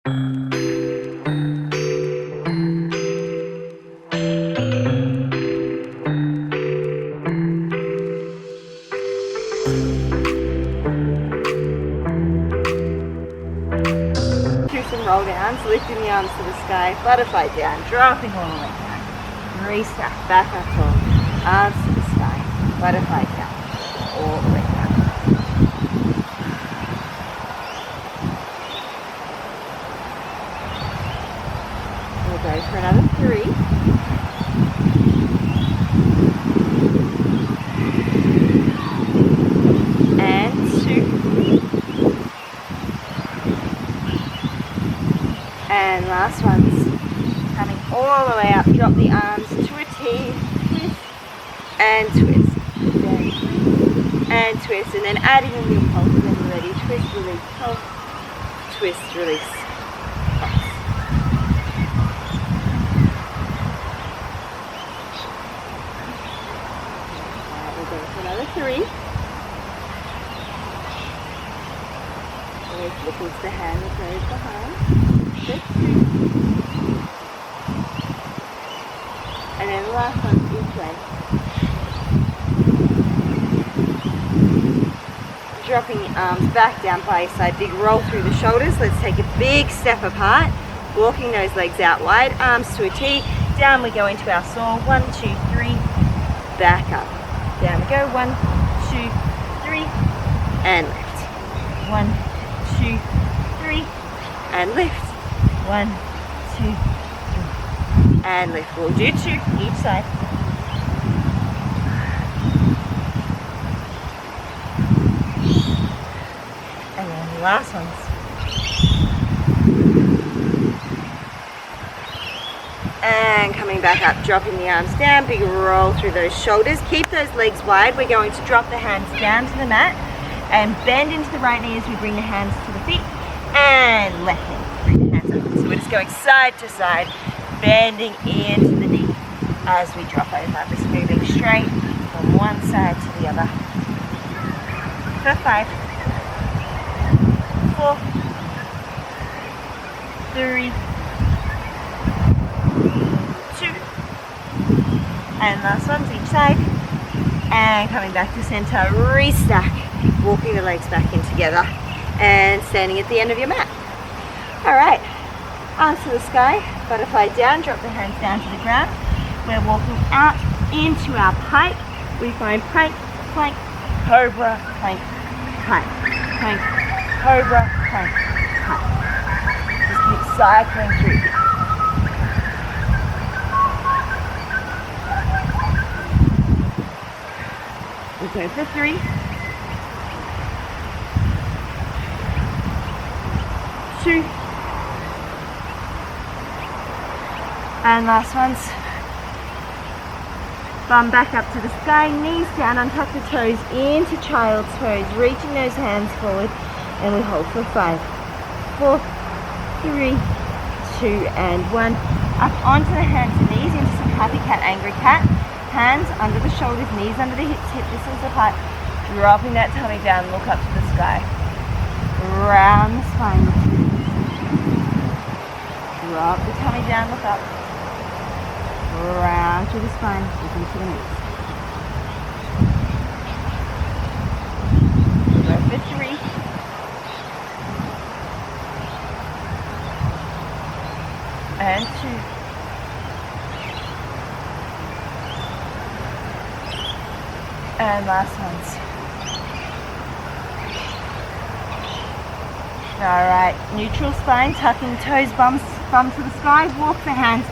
Some roll downs, lifting the arms to the sky, butterfly down, dropping all the way down. Restart, back up tall, arms to the sky, butterfly down, all the way down. We'll go for another 3. And 2. And last ones, coming all the way up, drop the arms to a T, twist, and twist, then twist, and twist, and then adding a little pulse when you're ready, twist, release, pulse, twist, release, pulse. Alright, we'll go for another 3. Always look into the hand that goes behind. And then the last one each way. Dropping the arms back down by your side, big roll through the shoulders. Let's take a big step apart, walking those legs out wide, arms to a T. Down we go into our saw. 1, 2, 3, back up. Down we go. 1, 2, 3, and lift. 1, 2, 3, and lift. 1, 2, 3, and lift. We'll do 2 each side. And then the last ones. And coming back up, dropping the arms down, big roll through those shoulders. Keep those legs wide. We're going to drop the hands down to the mat and bend into the right knee as we bring the hands to the feet, and left knee. Bring the hands up. So we're just going side to side, bending into the knee as we drop over. Just moving straight from one side to the other. For 5, 4, 3, 2, and last ones each side. And coming back to center, restack, walking the legs back in together and standing at the end of your mat. All right, arms to the sky, butterfly down, drop the hands down to the ground. We're walking out into our plank. We find plank, plank, cobra, plank, plank, plank, cobra, plank, plank. Just keep cycling through here. We'll go for 3. 2. And last ones. Bum back up to the sky, knees down, untuck the toes into child's pose, reaching those hands forward, and we hold for 5, 4, 3, 2, and 1. Up onto the hands and knees into some happy cat, angry cat. Hands under the shoulders, knees under the hips, hip distance apart. Dropping that tummy down, look up to the sky. Round the spine. Drop the tummy down, look up. Round through the spine, looking to the knees. Go for 3. And 2. And last ones. Alright, neutral spine, tucking toes, bum to the sky, walk the hands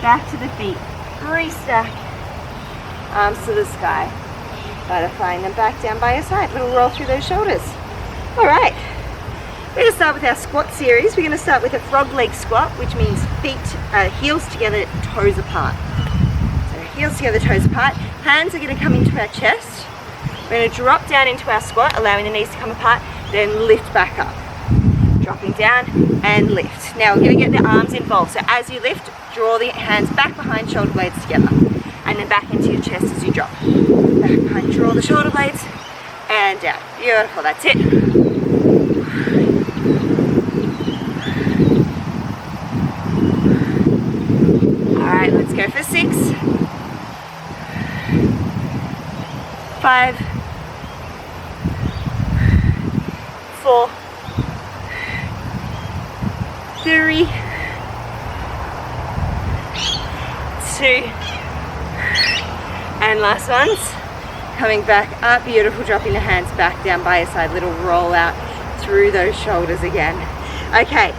back to the feet. Restack, arms to the sky, butterflying them back down by your side. Little roll through those shoulders. Alright, we're going to start with our squat series. We're going to start with a frog leg squat, which means heels together, toes apart. So heels together, toes apart. Hands are going to come into our chest. We're going to drop down into our squat, allowing the knees to come apart, then lift back up. Dropping down and lift. Now we're going to get the arms involved. So as you lift, draw the hands back behind, shoulder blades together. And then back into your chest as you drop. Back behind, draw the shoulder blades and down. Beautiful, that's it. 5, 4, 3, 2, and last ones. Coming back up, beautiful, dropping the hands back down by your side, little roll out through those shoulders again. Okay,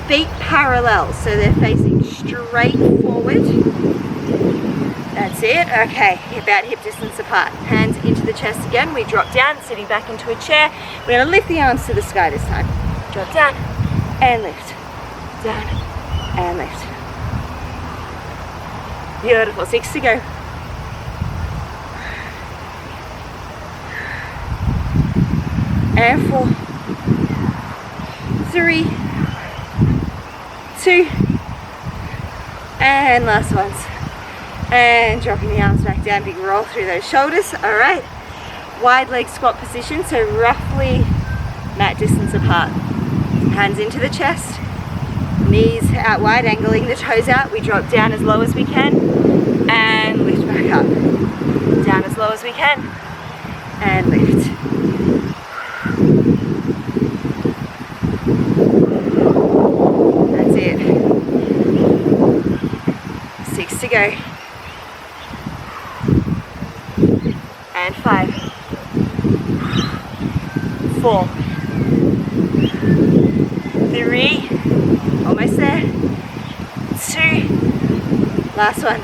feet parallel, so they're facing straight forward. That's it. Okay, about hip distance apart. Hands into the chest again. We drop down, sitting back into a chair. We're going to lift the arms to the sky this time. Drop down and lift. Down and lift. Beautiful. 6 to go. And 4, 3, 2, and last ones. And dropping the arms back down, big roll through those shoulders. All right, wide leg squat position, so roughly mat distance apart. Hands into the chest, knees out wide, angling the toes out. We drop down as low as we can and lift back up. Down as low as we can and lift. That's it. 6 to go. And 5, 4, 3, almost there, 2, last one,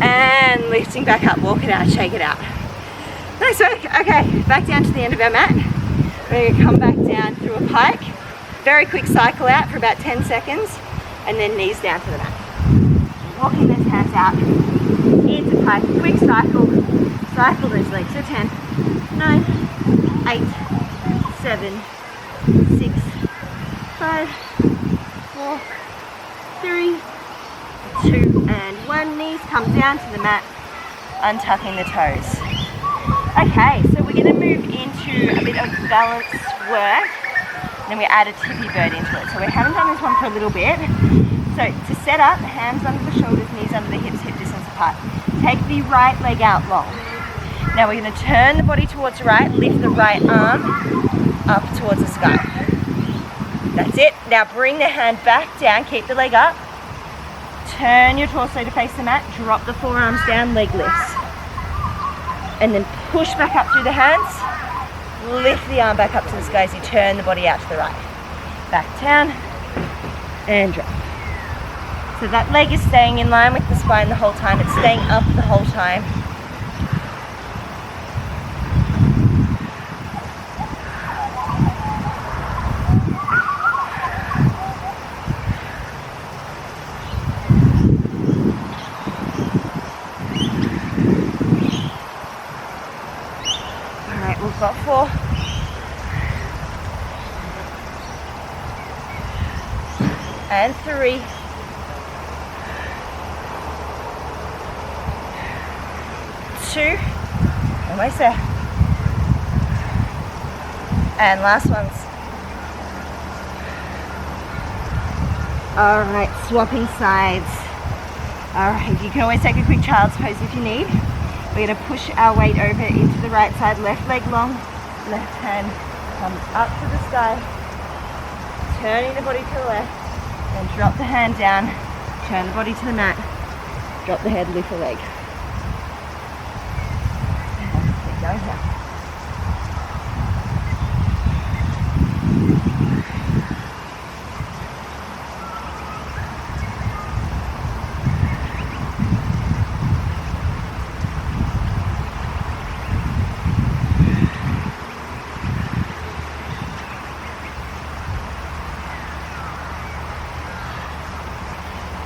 and lifting back up, walk it out, shake it out. Nice work. Okay, back down to the end of our mat. We're going to come back down through a pike, very quick cycle out for about 10 seconds, and then knees down to the mat. Walking those hands out into pike, quick cycle. Cycle those legs. So 10, 9, 8, 7, 6, 5, 4, 3, 2, and 1. Knees come down to the mat, untucking the toes. Okay, so we're going to move into a bit of balance work. Then we add a tippy bird into it. So we haven't done this one for a little bit. So to set up, hands under the shoulders, knees under the hips, hip distance apart. Take the right leg out long. Now we're going to turn the body towards the right, lift the right arm up towards the sky. That's it. Now bring the hand back down, keep the leg up. Turn your torso to face the mat, drop the forearms down, leg lifts. And then push back up through the hands, lift the arm back up to the sky as you turn the body out to the right. Back down and drop. So that leg is staying in line with the spine the whole time, it's staying up the whole time. We've got 4. And 3. 2. Almost there. And last ones. All right, swapping sides. All right, you can always take a quick child's pose if you need. We're going to push our weight over into the right side, left leg long, left hand comes up to the sky, turning the body to the left, and drop the hand down, turn the body to the mat, drop the head, lift the leg. Keep going here.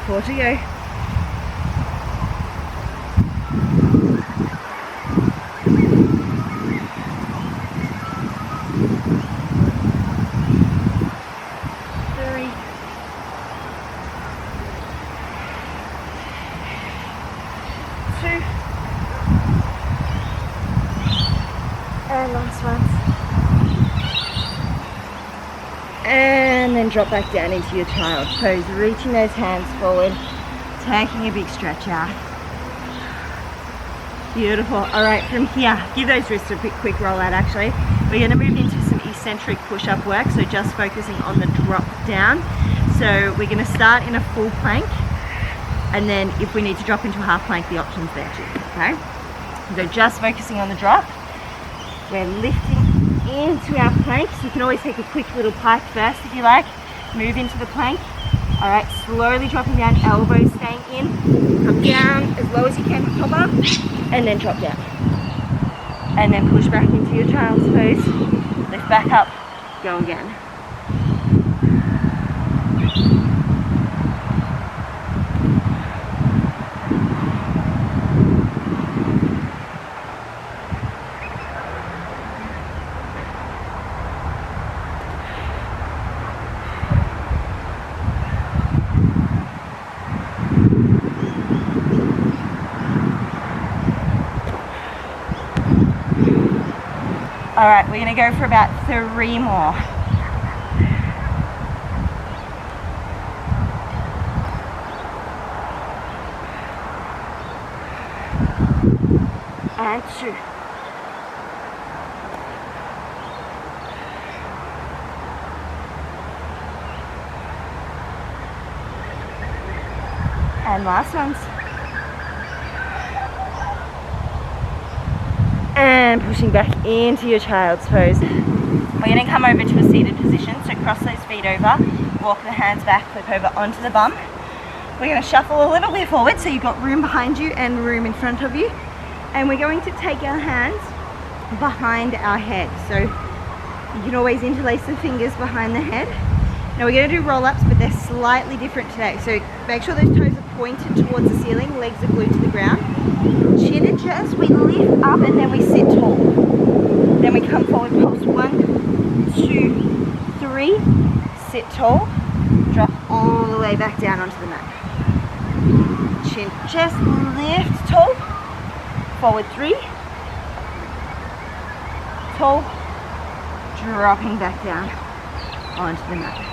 Four to go. 3, 2, and last one. And then drop back down into your child pose, reaching those hands forward, taking a big stretch out. Beautiful. All right, from here, give those wrists a quick roll out actually. We're gonna move into some eccentric push-up work, so just focusing on the drop down. So we're gonna start in a full plank, and then if we need to drop into a half plank, the option's there too, okay? So just focusing on the drop. We're lifting into our planks. You can always take a quick little pike first if you like. Move into the plank. All right, slowly dropping down, elbows staying in. Come down as low as you can, hover, and then drop down. And then push back into your child's pose. Lift back up, go again. All right, we're gonna go for about 3 more. And 2. And last ones. And pushing back into your child's pose. We're going to come over to a seated position, so cross those feet over, walk the hands back, flip over onto the bum. We're going to shuffle a little bit forward so you've got room behind you and room in front of you. And we're going to take our hands behind our head. So you can always interlace the fingers behind the head. Now we're going to do roll-ups, but they're slightly different today. So make sure those toes are pointed towards the ceiling, legs are glued to the ground. Chin and chest, we lift up and then we sit tall. Then we come forward, pulse 1, 2, 3, sit tall, drop all the way back down onto the mat. Chin, chest, lift tall, forward 3, tall, dropping back down onto the mat.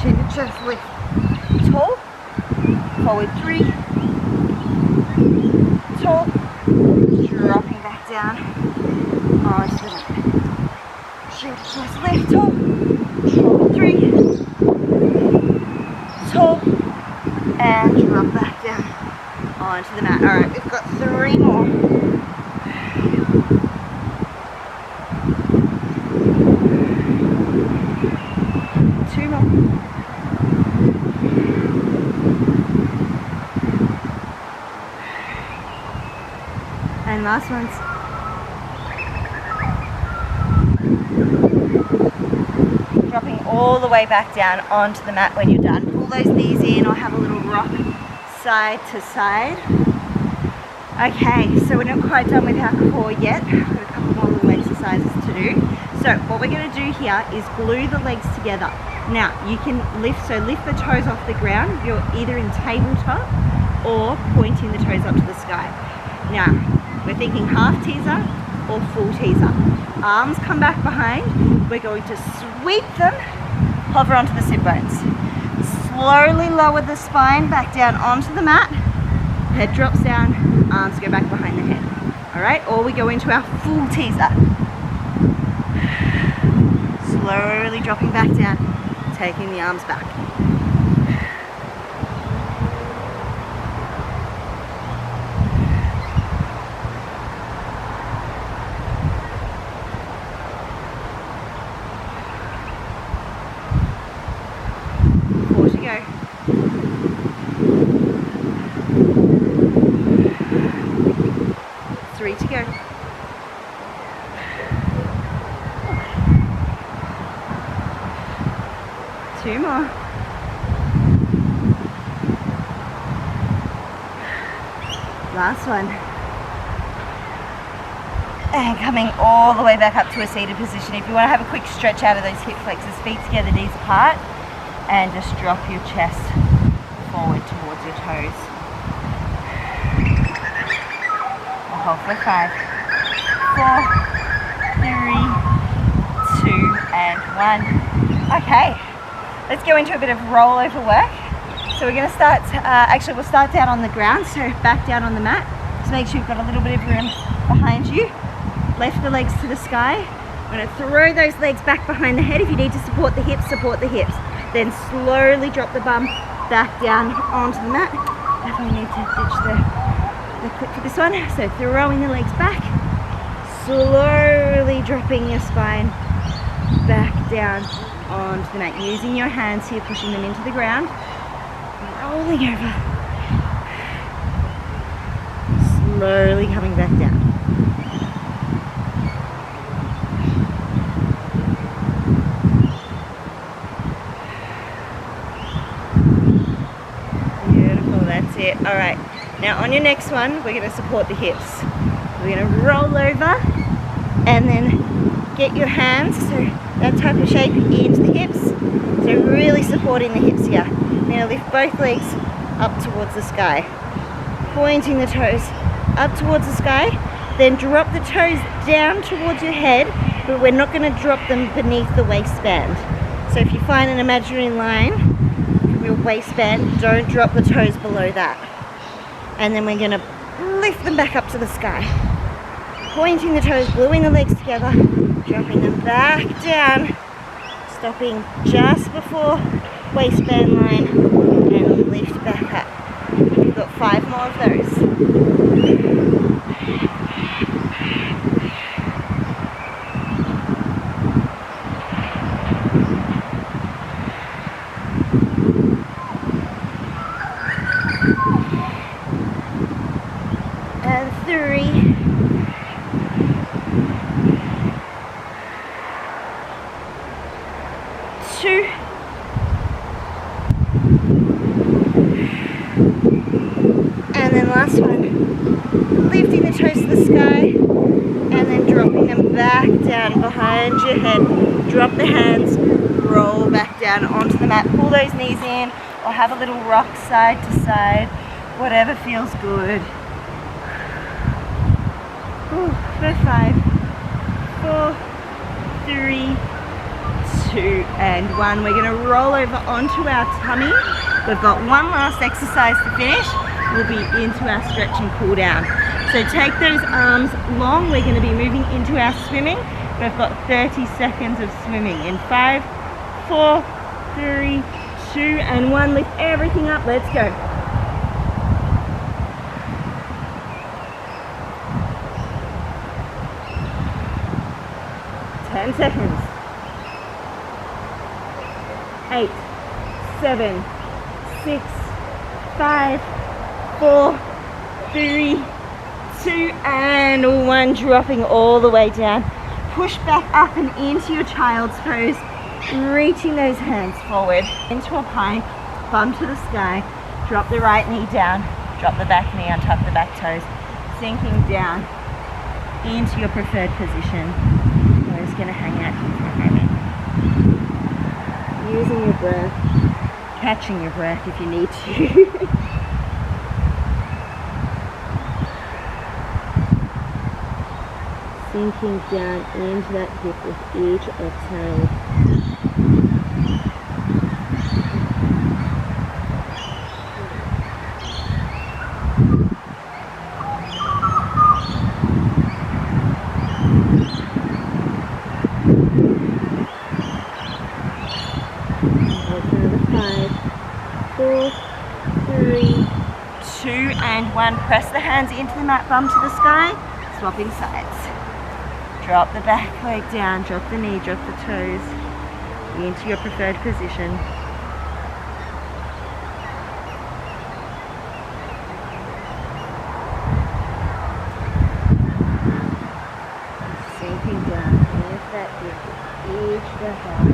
Chin to chest, lift, tall, forward 3, tall, dropping back down onto the mat. Chin to chest, lift, tall, forward 3, tall, and drop back down onto the mat. All right, we've got 3 more. And last ones. Dropping all the way back down onto the mat when you're done. Pull those knees in or have a little rock side to side. Okay, so we're not quite done with our core yet. We've got a couple more little exercises to do. So what we're going to do here is glue the legs together. Now you can lift the toes off the ground. You're either in tabletop or pointing the toes up to the sky. Now, we're thinking half teaser or full teaser. Arms come back behind. We're going to sweep them, hover onto the sit bones. Slowly lower the spine back down onto the mat. Head drops down, arms go back behind the head. All right, or we go into our full teaser. Slowly dropping back down, taking the arms back. Go. 3 to go. 2 more. Last one. And coming all the way back up to a seated position. If you want to have a quick stretch out of those hip flexors, feet together, knees apart. And just drop your chest forward towards your toes. We'll hold for 5, 4, 3, 2, and 1. Okay, let's go into a bit of rollover work. So we're going to start, we'll start down on the ground, so back down on the mat. Just make sure you've got a little bit of room behind you. Lift the legs to the sky. I'm going to throw those legs back behind the head. If you need to support the hips, support the hips. Then slowly drop the bum back down onto the mat. Definitely need to ditch the clip for this one. So throwing the legs back, slowly dropping your spine back down onto the mat. Using your hands here, pushing them into the ground, rolling over, slowly coming back down. That's it. All right, now on your next one we're going to support the hips. We're going to roll over and then get your hands, so that type of shape, into the hips. So really supporting the hips here. Now lift both legs up towards the sky, pointing the toes up towards the sky, then drop the toes down towards your head, but we're not going to drop them beneath the waistband. So if you find an imaginary line your waistband, don't drop the toes below that. And then we're going to lift them back up to the sky, pointing the toes, gluing the legs together, dropping them back down, stopping just before waistband line, and lift back up. We've got 5 more of those. And 3, 2, and then last one. Lifting the toes to the sky and then dropping them back down behind your head. Drop the hands, roll back down onto the mat. Pull those knees in or have a little rock side to side, whatever feels good. For 5, 4, 3, 2, and 1. We're going to roll over onto our tummy. We've got one last exercise to finish. We'll be into our stretch and cool down. So take those arms long. We're going to be moving into our swimming. We've got 30 seconds of swimming in 5, 4, 3, 2, and 1. Lift everything up. Let's go. 10 seconds. 8, 7, 6, 5, 4, 3, 2, and 1. Dropping all the way down. Push back up and into your child's pose. Reaching those hands forward into a plank, bum to the sky. Drop the right knee down. Drop the back knee, untuck the back toes. Sinking down into your preferred position. We're just going to hang out here for a moment. Using your breath, catching your breath if you need to. Sinking down into that hip with each exhale. And 1. Press the hands into the mat, bum to the sky, swapping sides. Drop the back leg down, drop the knee, drop the toes into your preferred position. Sinking down into that hip with each breath out.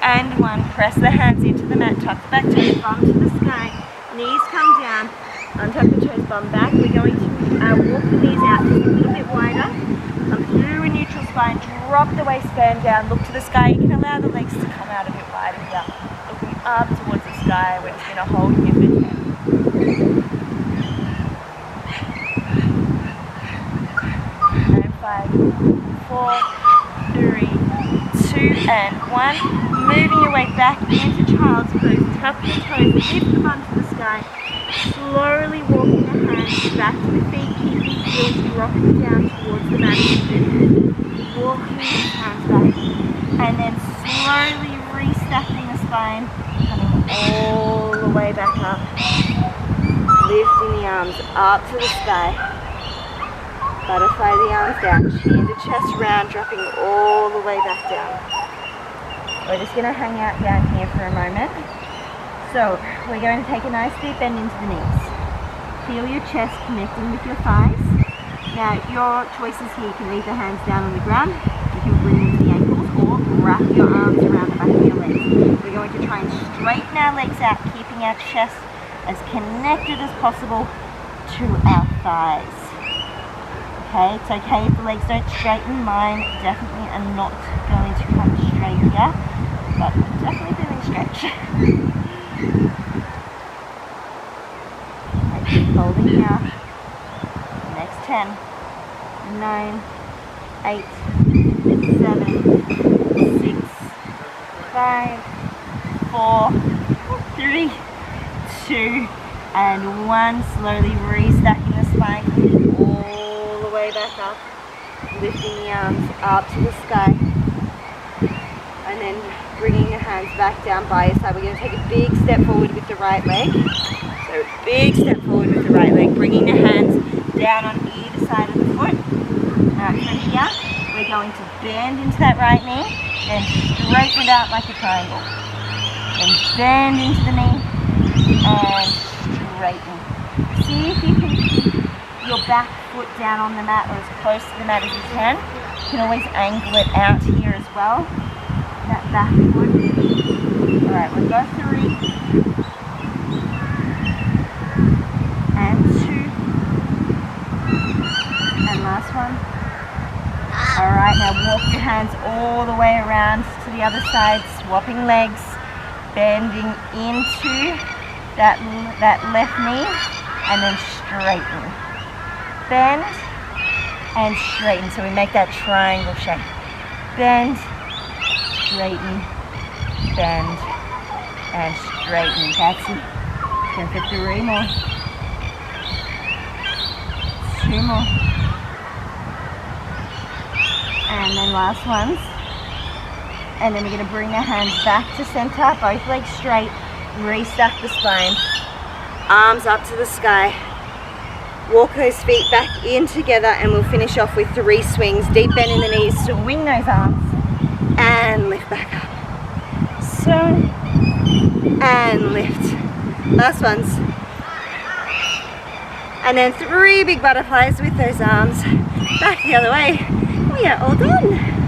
And 1. Press the hands into the mat, tuck the back toes, bum to the sky, knees come down, untuck the toes, bum back. We're going to walk the knees out just a little bit wider, come through a neutral spine, drop the waistband down, look to the sky. You can allow the legs to come out a bit wider here, looking up towards the sky. We're just going to hold here for 10. 5, 4, 3, 2, and 1. Moving your way back into child's pose. Tuck your toes, lift the bum to the sky. Slowly walking the hands back to the feet, keeping the heels dropping down towards the mat. Walking the hands back. And then slowly restacking the spine, coming all the way back up. Lifting the arms up to the sky. Butterfly the arms down, chin to chest round, dropping all the way back down. We're just going to hang out down here for a moment. So we're going to take a nice deep bend into the knees. Feel your chest connecting with your thighs. Now your choices here, you can leave the hands down on the ground, you can bring them to the ankles, or wrap your arms around the back of your legs. We're going to try and straighten our legs out, keeping our chest as connected as possible to our thighs. Okay, it's okay if the legs don't straighten. Mine definitely are not going to come straight here, but I'm definitely feeling stretch. I keep holding here. Next 10, 9, 8, 7, 6, 5, 4, 3, 2, and 1. Slowly restacking the spine. Way back up, lifting the arms up to the sky, and then bringing the hands back down by your side. We're going to take a big step forward with the right leg. So big step forward with the right leg, bringing the hands down on either side of the foot. Now from here, we're going to bend into that right knee and straighten it out like a triangle. Then bend into the knee and straighten. See if you can keep your back foot down on the mat or as close to the mat as you can. You can always angle it out here as well. That back foot. Alright, we'll go 3 and 2 and last one. Alright, now walk your hands all the way around to the other side, swapping legs, bending into that left knee and then straighten. Bend and straighten, so we make that triangle shape. Bend, straighten, bend, and straighten. That's it. Going for 3 more. 2 more. And then last ones. And then we're going to bring the hands back to center, both legs straight, restack the spine, arms up to the sky. Walk those feet back in together, and we'll finish off with 3 swings. Deep bend in the knees, swing those arms and lift back up. So, and lift. Last ones. And then 3 big butterflies with those arms back the other way. We are all done.